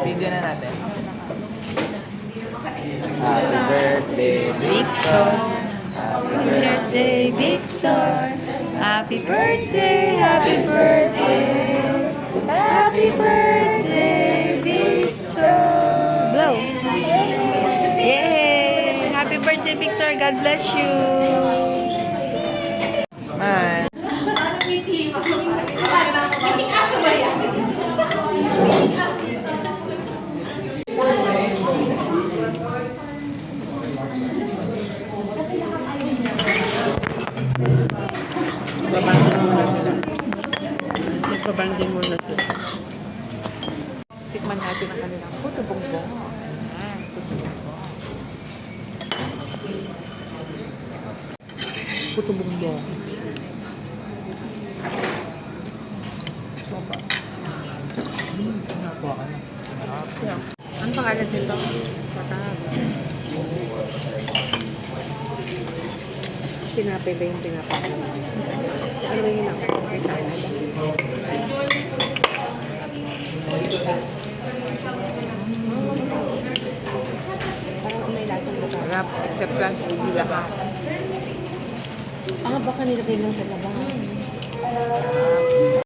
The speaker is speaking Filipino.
Video na natin. Happy birthday, Victor. Happy birthday, Victor. Happy birthday, happy birthday. Happy birthday, Victor. Blow. Yay! Happy birthday, Victor. God bless you. Smile. Babanding muna sila. Tikman natin ang kanilang puto bongbong. Puto bongbong. Ano pangalan nito? Tinapay ba yung tinapay? Ano ba yung tinapay? Parang may lasang buka. Harap, except lang hindi lahat. Baka nilagay lang sa labahan.